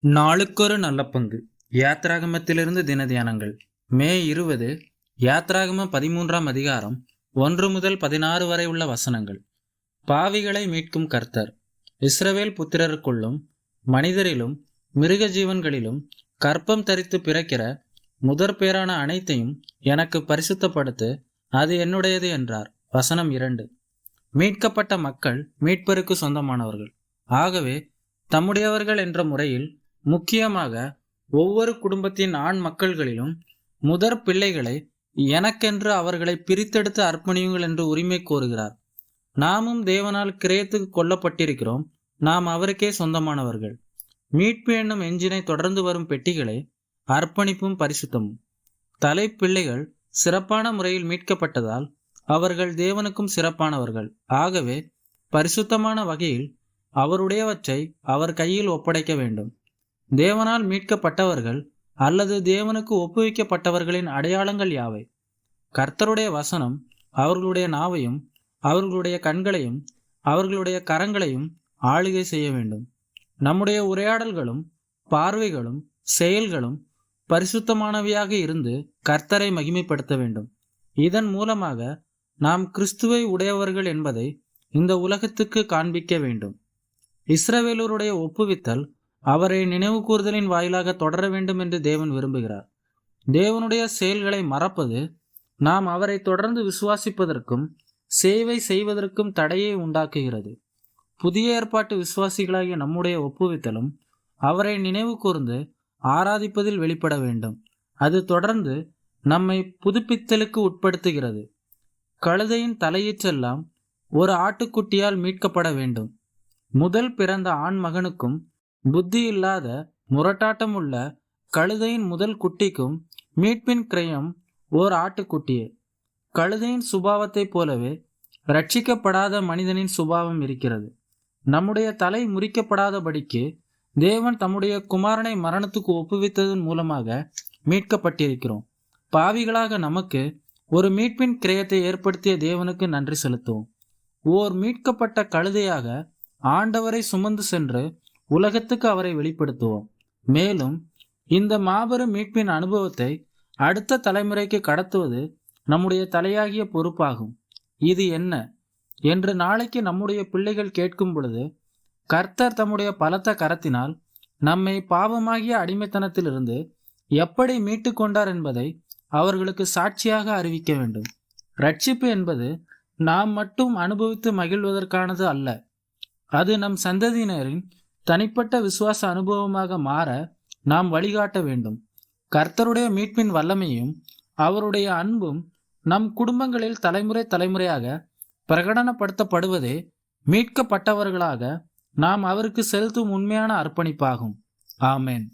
நாளுக்கொரு நல்ல பங்கு. யாத்ராகமத்திலிருந்து தின தியானங்கள். மே 20. யாத்ராகம 13ஆம் அதிகாரம் 1 முதல் 16 வரை உள்ள வசனங்கள். பாவிகளை மீட்கும் கர்த்தர். இஸ்ரவேல் புத்திரருக்குள்ளும் மனிதரிலும் மிருக ஜீவன்களிலும் கற்பம் தரித்து பிறக்கிற முதற் பேரான அனைத்தையும் எனக்கு பரிசுத்தப்படுத்து, அது என்னுடையது என்றார். வசனம் 2. மீட்கப்பட்ட மக்கள் மீட்பருக்கு சொந்தமானவர்கள். ஆகவே தம்முடையவர்கள் என்ற முறையில் முக்கியமாக ஒவ்வொரு குடும்பத்தின் ஆண் மக்கள்களிலும் முதற் பிள்ளைகளை எனக்கென்று அவர்களை பிரித்தெடுத்து அர்ப்பணியுங்கள் என்று உரிமை கோருகிறார். நாமும் தேவனால் கிரயத்துக்கு கொல்லப்பட்டிருக்கிறோம். நாம் அவருக்கே சொந்தமானவர்கள். மீட்பு என்னும் எஞ்சினை தொடர்ந்து வரும் பெட்டிகளை அர்ப்பணிப்பும் பரிசுத்தமும். தலை பிள்ளைகள் சிறப்பான முறையில் மீட்கப்பட்டதால் அவர்கள் தேவனுக்கும் சிறப்பானவர்கள். ஆகவே பரிசுத்தமான வகையில் அவருடையவற்றை அவர் கையில் ஒப்படைக்க வேண்டும். தேவனால் மீட்கப்பட்டவர்கள் அல்லது தேவனுக்கு ஒப்புவிக்கப்பட்டவர்களின் அடையாளங்கள் யாவை? கர்த்தருடைய வசனம் அவர்களுடைய நாவையும் அவர்களுடைய கண்களையும் அவர்களுடைய கரங்களையும் ஆளுகை செய்ய வேண்டும். நம்முடைய உரையாடல்களும் பார்வைகளும் செயல்களும் பரிசுத்தமானவையாக இருந்து கர்த்தரை மகிமைப்படுத்த வேண்டும். இதன் மூலமாக நாம் கிறிஸ்துவை உடையவர்கள் என்பதை இந்த உலகத்துக்கு காண்பிக்க வேண்டும். இஸ்ரவேலருடைய ஒப்புவித்தல் அவரை நினைவு கூறுதலின் வாயிலாக தொடர வேண்டும் என்று தேவன் விரும்புகிறார். தேவனுடைய செயல்களை மறப்பது நாம் அவரை தொடர்ந்து விசுவாசிப்பதற்கும் சேவை செய்வதற்கும் தடையை உண்டாக்குகிறது. புதிய ஏற்பாட்டு விசுவாசிகளாகிய நம்முடைய ஒப்புவித்தலும் அவரை நினைவு கூர்ந்து ஆராதிப்பதில் வெளிப்பட வேண்டும். அது தொடர்ந்து நம்மை புதுப்பித்தலுக்கு உட்படுத்துகிறது. கழுதையின் தலையீற்றெல்லாம் ஒரு ஆட்டுக்குட்டியால் மீட்கப்பட வேண்டும். முதல் பிறந்த ஆண் மகனுக்கும் புத்தி இல்லாத முரட்டாட்டம் உள்ள கழுதையின் முதல் குட்டிக்கும் மீட்பின் கிரயம் ஓர் ஆட்டுக்குட்டியே. கழுதையின் சுபாவத்தைப் போலவே ரட்சிக்கப்படாத மனிதனின் சுபாவம் இருக்கிறது. நம்முடைய தலை முறிக்கப்படாதபடிக்கு தேவன் தம்முடைய குமாரனை மரணத்துக்கு ஒப்புவித்ததன் மூலமாக மீட்கப்பட்டிருக்கிறோம். பாவிகளாக நமக்கு ஒரு மீட்பின் கிரயத்தை ஏற்படுத்திய தேவனுக்கு நன்றி செலுத்துவோம். ஓர் மீட்கப்பட்ட கழுதையாக ஆண்டவரை சுமந்து சென்று உலகத்துக்கு அவரை வெளிப்படுத்துவோம். மேலும் இந்த மாபெரும் மீட்பின் அனுபவத்தை அடுத்த தலைமுறைக்கு கடத்துவது நம்முடைய தலையாகிய பொறுப்பாகும். இது என்ன என்று நாளைக்கு நம்முடைய பிள்ளைகள் கேட்கும் பொழுது கர்த்தர் தம்முடைய பலத்த கரத்தினால் நம்மை பாவமாகிய அடிமைத்தனத்திலிருந்து எப்படி மீட்டு கொண்டார் என்பதை அவர்களுக்கு சாட்சியாக அறிவிக்க வேண்டும். ரட்சிப்பு என்பது நாம் மட்டும் அனுபவித்து மகிழ்வதற்கானது அல்ல. அது நம் சந்ததியினரின் தனிப்பட்ட விசுவாச அனுபவமாக மாற நாம் வழிகாட்ட வேண்டும். கர்த்தருடைய மீட்பின் வல்லமையும் அவருடைய அன்பும் நம் குடும்பங்களில் தலைமுறை தலைமுறையாக பிரகடனப்படுத்தப்படுவதே மீட்கப்பட்டவர்களாக நாம் அவருக்கு செலுத்தும் உண்மையான அர்ப்பணிப்பாகும். ஆமேன்.